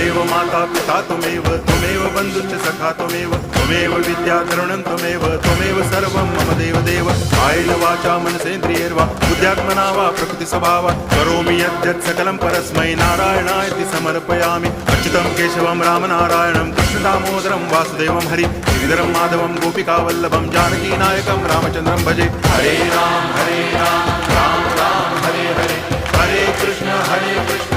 देव माता पिता त्वमेव त्वमेव बन्धुश्च सखा त्वमेव विद्या द्रविणं त्वमेव सर्वं मम देव कायेन वाचा मनसेन्द्रियैर्वा बुद्ध्यात्मना वा प्रकृतिस्वभावात् करोमि यद्यत् सकलं परस्मै नारायणायति समर्पयामि अच्युतं केशवं रामनारायणं कृष्णदामोदरं वासुदेवं हरि गिरिधरं माधवं गोपिकावल्लभं जानकीनायकं रामचन्द्रं भजे हरे राम राम राम हरे हरे हरे कृष्ण